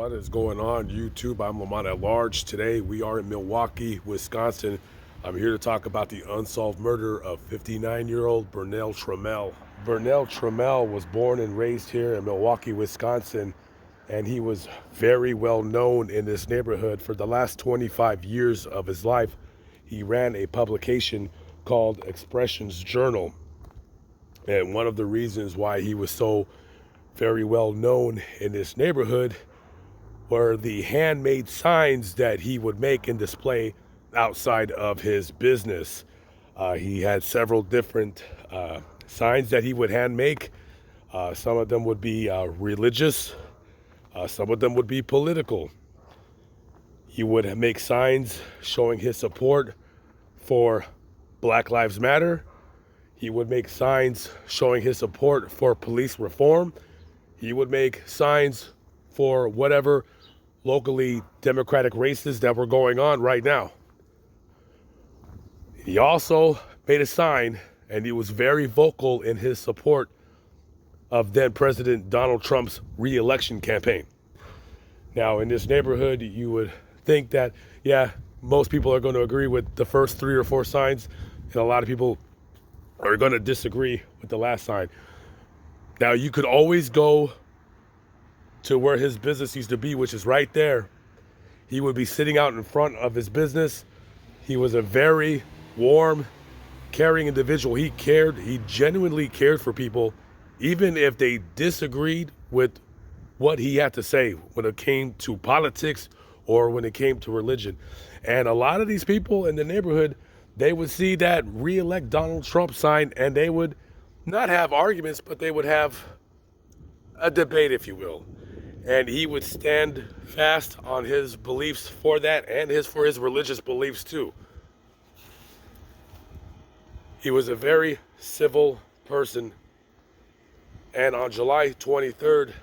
What is going on, YouTube? I'm Lamont at large. Today we are in Milwaukee, Wisconsin. I'm here to talk about the unsolved murder of 59-year-old Burnell Trammell. Burnell Trammell was born and raised here in Milwaukee, Wisconsin, and he was very well known in this neighborhood. For the last 25 years of his life, he ran a publication called Expressions Journal. And one of the reasons why he was so very well known in this neighborhood were the handmade signs that he would make and display outside of his business. He had several different signs that he would hand make. Some of them would be religious, some of them would be political. He would make signs showing his support for Black Lives Matter. He would make signs showing his support for police reform. He would make signs for whatever locally Democratic races that were going on right now. He also made a sign, and he was very vocal in his support of then President Donald Trump's re-election campaign. Now, in this neighborhood, you would think that, yeah, most people are going to agree with the first 3 or 4 signs, and a lot of people are going to disagree with the last sign. Now, you could always go to where his business used to be, which is right there. He would be sitting out in front of his business. He was a very warm, caring individual. He genuinely cared for people, even if they disagreed with what he had to say when it came to politics or when it came to religion. And a lot of these people in the neighborhood, they would see that re-elect Donald Trump sign, and they would not have arguments, but they would have a debate, if you will. And he would stand fast on his beliefs for that, and for his religious beliefs too. He was a very civil person. And on July 23rd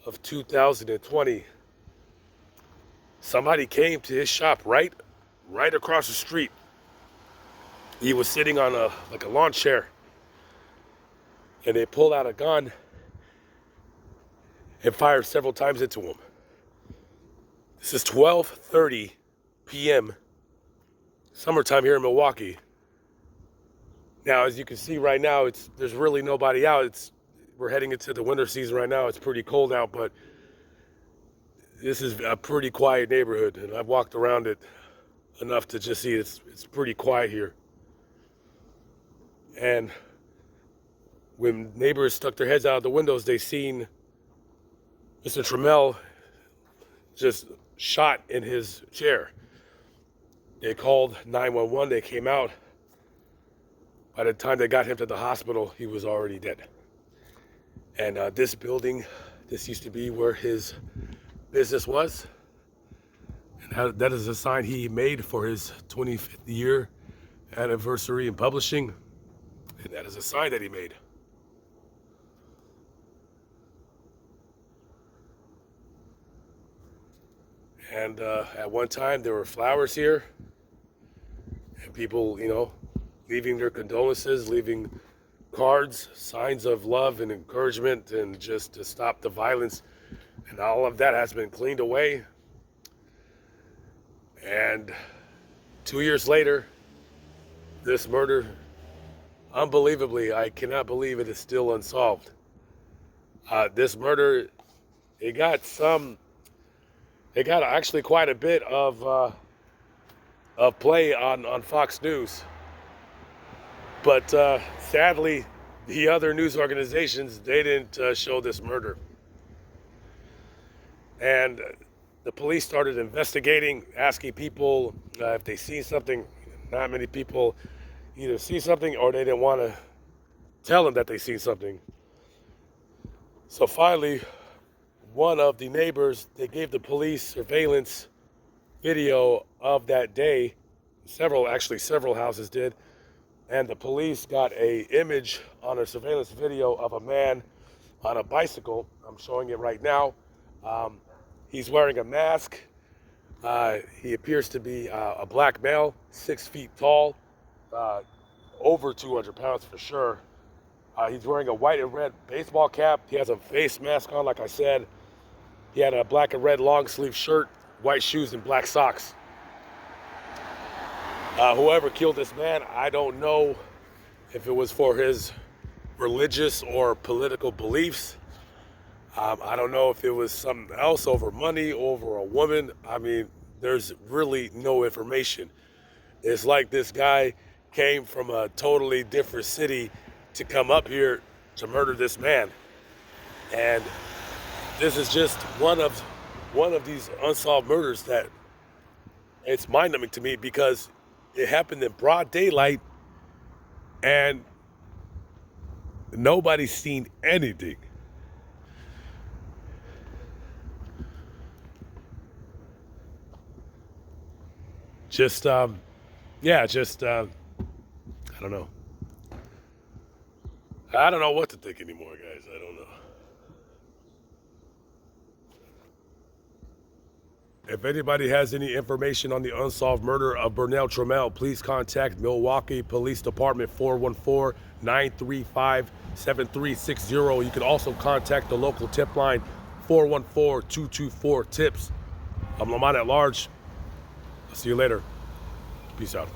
of 2020, somebody came to his shop right across the street. He was sitting on a lawn chair, and they pulled out a gun and fired several times into him. This is 12:30 p.m. summertime here in Milwaukee. Now, as you can see right now, there's really nobody out. We're heading into the winter season right now. It's pretty cold out, but this is a pretty quiet neighborhood, and I've walked around it enough to just see it's pretty quiet here. And when neighbors stuck their heads out of the windows, they seen Mr. Trammell just shot in his chair. They called 911. They came out. By the time they got him to the hospital, he was already dead. And this building, this used to be where his business was. And that is a sign he made for his 25th year anniversary in publishing. And that is a sign that he made. And at one time, there were flowers here. And people, leaving their condolences, leaving cards, signs of love and encouragement, and just to stop the violence. And all of that has been cleaned away. And 2 years later, this murder, unbelievably, I cannot believe it is still unsolved. This murder, it got actually quite a bit of play on Fox News. But sadly, the other news organizations, they didn't show this murder. And the police started investigating, asking people if they see something. Not many people either see something or they didn't want to tell them that they see something. So finally, one of the neighbors, they gave the police surveillance video of that day. Several houses did. And the police got an image on a surveillance video of a man on a bicycle. I'm showing it right now. He's wearing a mask. He appears to be a black male, 6 feet tall, over 200 pounds for sure. He's wearing a white and red baseball cap. He has a face mask on, like I said. He had a black and red long sleeve shirt, white shoes, and black socks. Whoever killed this man, I don't know if it was for his religious or political beliefs. I don't know if it was something else, over money, over a woman. I mean, there's really no information. It's like this guy came from a totally different city to come up here to murder this man. And this is just one of these unsolved murders that it's mind-numbing to me, because it happened in broad daylight and nobody's seen anything. Just yeah, just I don't know. I don't know what to think anymore, guys. I don't know. If anybody has any information on the unsolved murder of Burnell Trammell, please contact Milwaukee Police Department 414-935-7360. You can also contact the local tip line 414-224-TIPS. I'm Lamont at large. I'll see you later. Peace out.